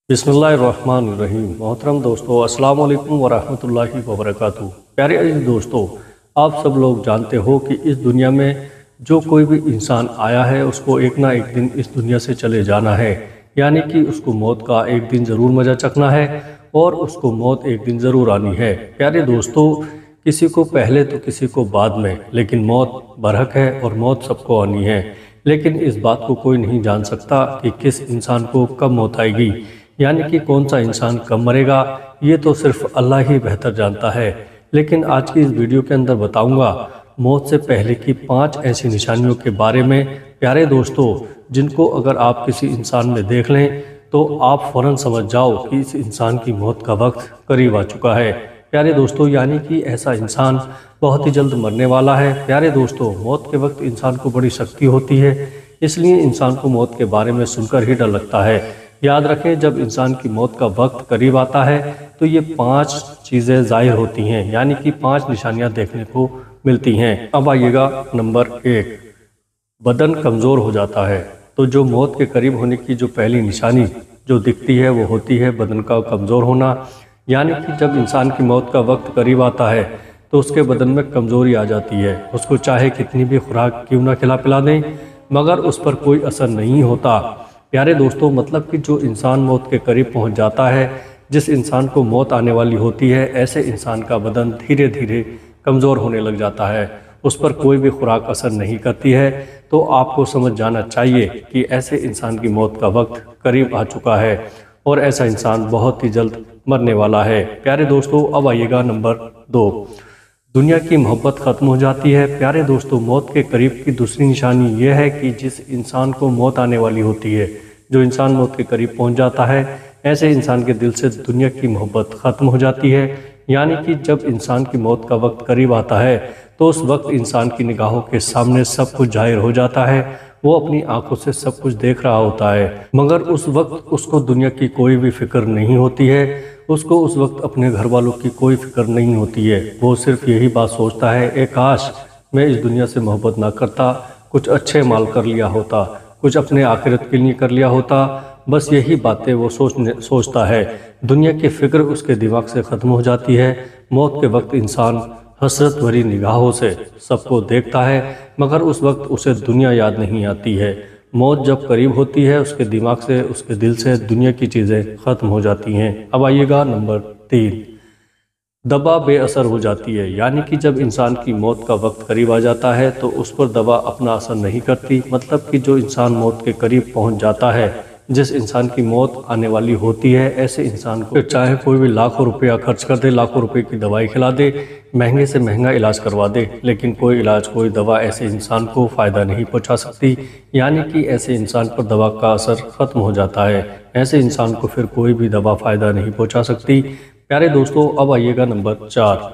बिस्मिल्लाहिर्रहमानिर्रहीम। मोहतरम दोस्तों, अस्सलाम वालेकुम वरहमतुल्लाहि वबरकातुहू। प्यारे अजीज दोस्तों, आप सब लोग जानते हो कि इस दुनिया में जो कोई भी इंसान आया है उसको एक ना एक दिन इस दुनिया से चले जाना है, यानी कि उसको मौत का एक दिन ज़रूर मज़ा चखना है और उसको मौत एक दिन ज़रूर आनी है। प्यारे दोस्तों, किसी को पहले तो किसी को बाद में, लेकिन मौत बरहक है और मौत सबको आनी है। लेकिन इस बात को कोई नहीं जान सकता कि किस इंसान को कब मौत आएगी, यानी कि कौन सा इंसान कब मरेगा, ये तो सिर्फ अल्लाह ही बेहतर जानता है। लेकिन आज की इस वीडियो के अंदर बताऊंगा मौत से पहले की 5 ऐसी निशानियों के बारे में, प्यारे दोस्तों, जिनको अगर आप किसी इंसान में देख लें तो आप फौरन समझ जाओ कि इस इंसान की मौत का वक्त करीब आ चुका है। प्यारे दोस्तों, यानी कि ऐसा इंसान बहुत ही जल्द मरने वाला है। प्यारे दोस्तों, मौत के वक्त इंसान को बड़ी शक्ति होती है, इसलिए इंसान को मौत के बारे में सुनकर ही डर लगता है। याद रखें, जब इंसान की मौत का वक्त करीब आता है तो ये 5 चीज़ें ज़ाहिर होती हैं, यानी कि 5 निशानियां देखने को मिलती हैं। अब आइएगा नंबर 1, बदन कमज़ोर हो जाता है। तो जो मौत के करीब होने की जो पहली निशानी जो दिखती है वो होती है बदन का कमज़ोर होना। यानी कि जब इंसान की मौत का वक्त करीब आता है तो उसके बदन में कमज़ोरी आ जाती है। उसको चाहे कितनी भी खुराक क्यों ना खिला पिला दें, मगर उस पर कोई असर नहीं होता। प्यारे दोस्तों, मतलब कि जो इंसान मौत के करीब पहुंच जाता है, जिस इंसान को मौत आने वाली होती है, ऐसे इंसान का बदन धीरे धीरे कमज़ोर होने लग जाता है। उस पर कोई भी खुराक असर नहीं करती है। तो आपको समझ जाना चाहिए कि ऐसे इंसान की मौत का वक्त करीब आ चुका है और ऐसा इंसान बहुत ही जल्द मरने वाला है। प्यारे दोस्तों, अब आइएगा नंबर 2, दुनिया की मोहब्बत ख़त्म हो जाती है। प्यारे दोस्तों, मौत के करीब की दूसरी निशानी यह है कि जिस इंसान को मौत आने वाली होती है, जो इंसान मौत के करीब पहुंच जाता है, ऐसे इंसान के दिल से दुनिया की मोहब्बत ख़त्म हो जाती है। यानी कि जब इंसान की मौत का वक्त करीब आता है तो उस वक्त इंसान की निगाहों के सामने सब कुछ जाहिर हो जाता है। वो अपनी आंखों से सब कुछ देख रहा होता है, मगर उस वक्त उसको दुनिया की कोई भी फिक्र नहीं होती है। उसको उस वक्त अपने घर वालों की कोई फिक्र नहीं होती है। वो सिर्फ यही बात सोचता है, ए काश मैं इस दुनिया से मोहब्बत ना करता, कुछ अच्छे माल कर लिया होता, कुछ अपने आखिरत के लिए कर लिया होता। बस यही बातें वो सोचता है। दुनिया की फिक्र उसके दिमाग से ख़त्म हो जाती है। मौत के वक्त इंसान हसरत भरी निगाहों से सबको देखता है, मगर उस वक्त उसे दुनिया याद नहीं आती है। मौत जब करीब होती है उसके दिमाग से, उसके दिल से दुनिया की चीज़ें ख़त्म हो जाती हैं। अब आइएगा नंबर 3, दवा बेअसर हो जाती है। यानी कि जब इंसान की मौत का वक्त करीब आ जाता है तो उस पर दवा अपना असर नहीं करती। मतलब कि जो इंसान मौत के करीब पहुंच जाता है, जिस इंसान की मौत आने वाली होती है, ऐसे इंसान को चाहे कोई भी लाखों रुपया खर्च कर दे, लाखों रुपए की दवाई खिला दे, महंगे से महंगा इलाज करवा दे, लेकिन कोई इलाज, कोई दवा ऐसे इंसान को फ़ायदा नहीं पहुंचा सकती। यानी कि ऐसे इंसान पर दवा का असर ख़त्म हो जाता है। ऐसे इंसान को फिर कोई भी दवा फ़ायदा नहीं पहुंचा सकती। प्यारे दोस्तों, अब आइएगा नंबर 4,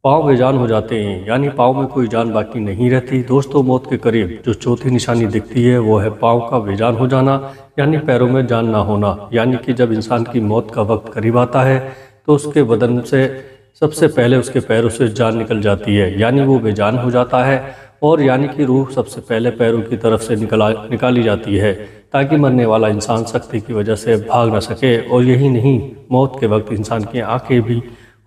पाँव बेजान हो जाते हैं। यानी पाँव में कोई जान बाकी नहीं रहती। दोस्तों, मौत के करीब जो चौथी निशानी दिखती है वो है पाँव का बेजान हो जाना, यानी पैरों में जान ना होना। यानी कि जब इंसान की मौत का वक्त करीब आता है तो उसके बदन से सबसे पहले उसके पैरों से जान निकल जाती है, यानी वो बेजान हो जाता है। और यानी कि रूह सबसे पहले पैरों की तरफ से निकाली जाती है, ताकि मरने वाला इंसान सख्ती की वजह से भाग ना सके। और यही नहीं, मौत के वक्त इंसान की आंखें भी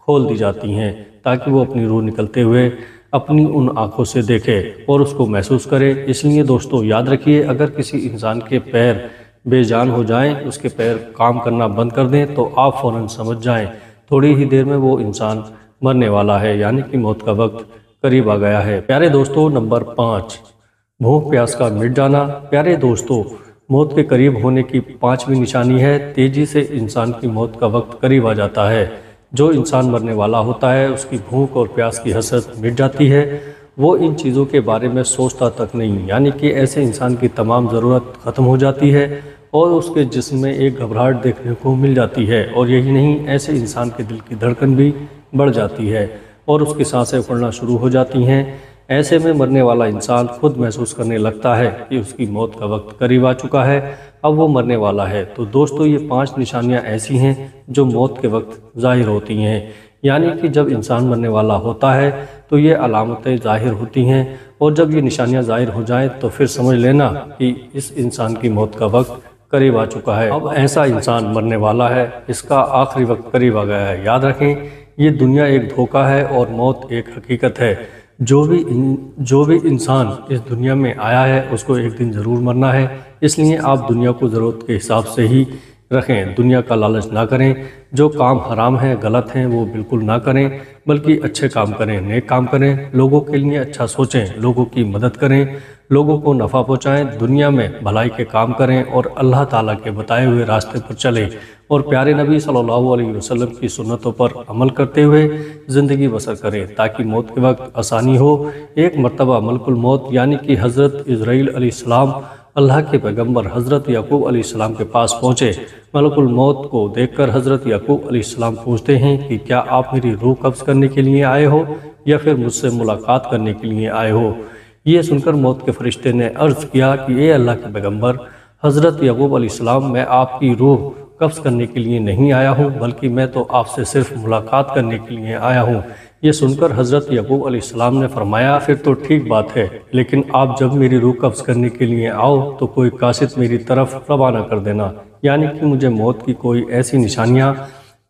खोल दी जाती हैं, ताकि वो अपनी रूह निकलते हुए अपनी उन आंखों से देखे और उसको महसूस करे। इसलिए दोस्तों, याद रखिए, अगर किसी इंसान के पैर बेजान हो जाएं, उसके पैर काम करना बंद कर दें, तो आप फ़ौरन समझ जाएं थोड़ी ही देर में वो इंसान मरने वाला है, यानी कि मौत का वक्त करीब आ गया है। प्यारे दोस्तों, नंबर 5, भूख प्यास का मिट जाना। प्यारे दोस्तों, मौत के करीब होने की 5वीं निशानी है तेज़ी से इंसान की मौत का वक्त करीब आ जाता है। जो इंसान मरने वाला होता है उसकी भूख और प्यास की हसरत मिट जाती है। वो इन चीज़ों के बारे में सोचता तक नहीं, यानी कि ऐसे इंसान की तमाम ज़रूरत ख़त्म हो जाती है और उसके जिस्म में एक घबराहट देखने को मिल जाती है। और यही नहीं, ऐसे इंसान के दिल की धड़कन भी बढ़ जाती है और उसकी सांसें फूलना शुरू हो जाती हैं। ऐसे में मरने वाला इंसान खुद महसूस करने लगता है कि उसकी मौत का वक्त करीब आ चुका है, अब वो मरने वाला है। तो दोस्तों, ये 5 निशानियां ऐसी हैं जो मौत के वक्त ज़ाहिर होती हैं। यानी कि जब इंसान मरने वाला होता है तो ये अलामतें ज़ाहिर होती हैं, और जब ये निशानियां ज़ाहिर हो जाएं तो फिर समझ लेना कि इस इंसान की मौत का वक्त قریب آ چکا ہے۔ اب ایسا انسان مرنے والا ہے، اس کا آخری وقت قریب آ گیا ہے۔ یاد رکھیں، یہ دنیا ایک دھوکہ ہے اور موت ایک حقیقت ہے۔ جو بھی انسان اس دنیا میں آیا ہے اس کو ایک دن ضرور مرنا ہے، اس لیے آپ دنیا کو ضرورت کے حساب سے ہی رکھیں، دنیا کا لالچ نہ کریں۔ جو کام حرام ہیں، غلط ہیں، وہ بالکل نہ کریں، بلکہ اچھے کام کریں، نیک کام کریں، لوگوں کے لیے اچھا سوچیں، لوگوں کی مدد کریں، لوگوں کو نفع پہنچائیں، دنیا میں بھلائی کے کام کریں اور اللہ تعالیٰ کے بتائے ہوئے راستے پر چلیں اور پیارے نبی صلی اللہ علیہ وسلم کی سنتوں پر عمل کرتے ہوئے زندگی بسر کریں تاکہ موت کے وقت آسانی ہو۔ ایک مرتبہ ملک الموت یعنی کہ حضرت اسرائیل علیہ السلام اللہ کے پیغمبر حضرت یعقوب علیہ السلام کے پاس پہنچے۔ ملک الموت کو دیکھ کر حضرت یعقوب علیہ السلام پوچھتے ہیں کہ کیا آپ میری روح قبض کرنے کے لیے آئے ہو یا پھر مجھ سے ملاقات کرنے کے لیے آئے ہو؟ یہ سن کر موت کے فرشتے نے عرض کیا کہ اے اللہ کے پیغمبر حضرت یعقوب علیہ السلام، میں آپ کی روح قبض کرنے کے لیے نہیں آیا ہوں، بلکہ میں تو آپ سے صرف ملاقات کرنے کے لیے آیا ہوں۔ یہ سن کر حضرت یعقوب علیہ السلام نے فرمایا پھر تو ٹھیک بات ہے، لیکن آپ جب میری روح قبض کرنے کے لیے آؤ تو کوئی قاصد میری طرف روانہ کر دینا، یعنی کہ مجھے موت کی کوئی ایسی نشانیاں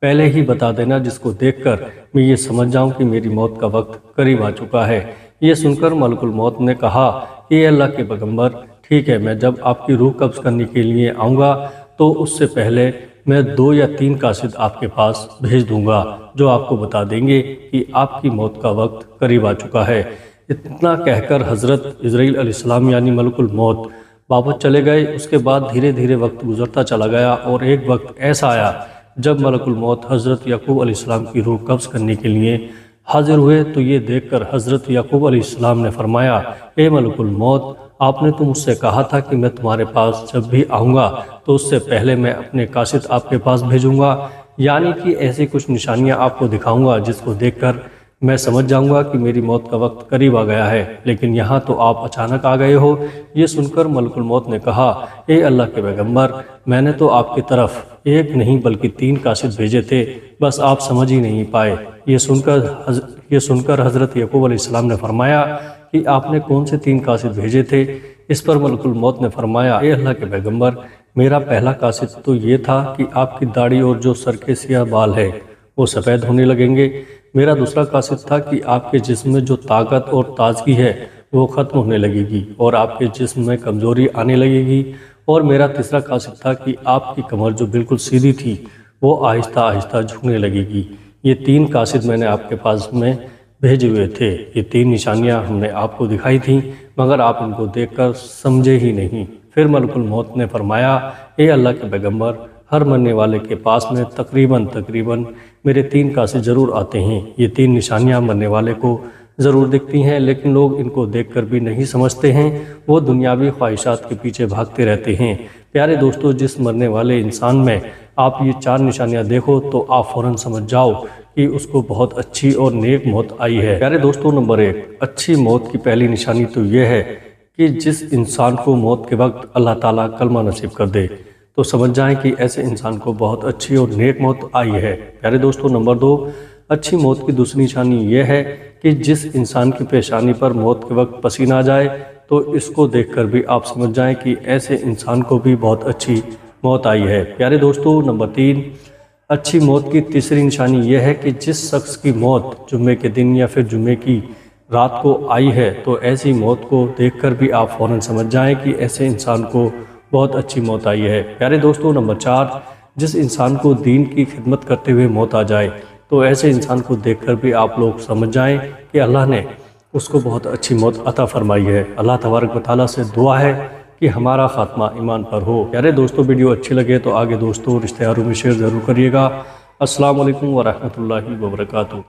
پہلے ہی بتا دینا جس کو دیکھ کر میں یہ سمجھ جاؤں کہ میری موت کا وقت قریب آ چکا ہے۔ یہ سن کر ملک الموت نے کہا کہ اے اللہ کے پیغمبر، ٹھیک ہے، میں جب آپ کی روح قبض کرنے کے لیے آؤں گا تو اس سے پہلے میں 2 یا 3 قاصد آپ کے پاس بھیج دوں گا جو آپ کو بتا دیں گے کہ آپ کی موت کا وقت قریب آ چکا ہے۔ اتنا کہہ کر حضرت اسرائیل علیہ السلام یعنی ملک الموت واپس چلے گئے۔ اس کے بعد دھیرے دھیرے وقت گزرتا چلا گیا اور ایک وقت ایسا آیا جب ملک الموت حضرت یعقوب علیہ السلام کی روح قبض کرنے کے لیے حاضر ہوئے تو یہ دیکھ کر حضرت یعقوب علیہ السلام نے فرمایا اے ملک الموت، آپ نے تو مجھ سے کہا تھا کہ میں تمہارے پاس جب بھی آؤں گا تو اس سے پہلے میں اپنے قاصد آپ کے پاس بھیجوں گا، یعنی کہ ایسی کچھ نشانیاں آپ کو دکھاؤں گا جس کو دیکھ کر میں سمجھ جاؤں گا کہ میری موت کا وقت قریب آ گیا ہے، لیکن یہاں تو آپ اچانک آ گئے ہو۔ یہ سن کر ملک الموت نے کہا اے اللہ کے پیغمبر، میں نے تو آپ کی طرف 1 نہیں بلکہ 3 قاصد بھیجے تھے، بس آپ سمجھ ہی نہیں پائے۔ یہ سن کر حضرت یعقوب علیہ السلام نے فرمایا کہ آپ نے کون سے 3 قاصد بھیجے تھے؟ اس پر ملک الموت نے فرمایا اے اللہ کے پیغمبر، میرا پہلا قاصد تو یہ تھا کہ آپ کی داڑھی اور جو سر کے سیاہ بال ہے وہ سفید ہونے لگیں گے۔ میرا دوسرا قاصد تھا کہ آپ کے جسم میں جو طاقت اور تازگی ہے وہ ختم ہونے لگے گی اور آپ کے جسم میں کمزوری آنے لگے گی، اور میرا تیسرا قاصد تھا کہ آپ کی کمر جو بالکل سیدھی تھی وہ آہستہ آہستہ جھکنے لگے گی۔ یہ 3 قاصد میں نے آپ کے پاس میں بھیجے ہوئے تھے۔ یہ 3 نشانیاں ہم نے آپ کو دکھائی تھیں مگر آپ ان کو دیکھ کر سمجھے ہی نہیں۔ پھر ملک الموت نے فرمایا اے اللہ کے پیغمبر، ہر مرنے والے کے پاس میں تقریباً میرے 3 قاصد ضرور آتے ہیں۔ یہ 3 نشانیاں مرنے والے کو ضرور دکھتی ہیں لیکن لوگ ان کو دیکھ کر بھی نہیں سمجھتے ہیں، وہ دنیاوی خواہشات کے پیچھے بھاگتے رہتے ہیں۔ پیارے دوستو، جس مرنے والے انسان میں آپ یہ 4 نشانیاں دیکھو تو آپ فوراً سمجھ جاؤ کہ اس کو بہت اچھی اور نیک موت آئی ہے۔ پیارے دوستو، نمبر 1، اچھی موت کی پہلی نشانی تو یہ ہے کہ جس انسان کو موت کے وقت اللہ تعالیٰ کلمہ نصیب کر دے تو سمجھ جائیں کہ ایسے انسان کو بہت اچھی اور نیک موت آئی ہے۔ پیارے دوستو، نمبر 2، اچھی موت کی دوسری نشانی یہ ہے کہ جس انسان کی پیشانی پر موت کے وقت پسینہ آ جائے تو اس کو دیکھ کر بھی آپ سمجھ جائیں کہ ایسے انسان کو بھی بہت اچھی موت آئی ہے۔ پیارے دوستو، نمبر 3، اچھی موت کی تیسری نشانی یہ ہے کہ جس شخص کی موت جمعے کے دن یا پھر جمعے کی رات کو آئی ہے تو ایسی موت کو دیکھ کر بھی آپ فوراً سمجھ جائیں کہ ایسے انسان کو بہت اچھی موت آئی ہے۔ پیارے دوستو، نمبر 4، جس انسان کو دین کی خدمت کرتے ہوئے موت آ جائے تو ایسے انسان کو دیکھ کر بھی آپ لوگ سمجھ جائیں کہ اللہ نے اس کو بہت اچھی موت عطا فرمائی ہے۔ اللہ تبارک و تعالیٰ سے دعا ہے کہ ہمارا خاتمہ ایمان پر ہو۔ پیارے دوستو، ویڈیو اچھی لگے تو آگے دوستوں رشتہ داروں میں شیئر ضرور کریے گا۔ السلام علیکم ورحمۃ اللہ وبرکاتہ۔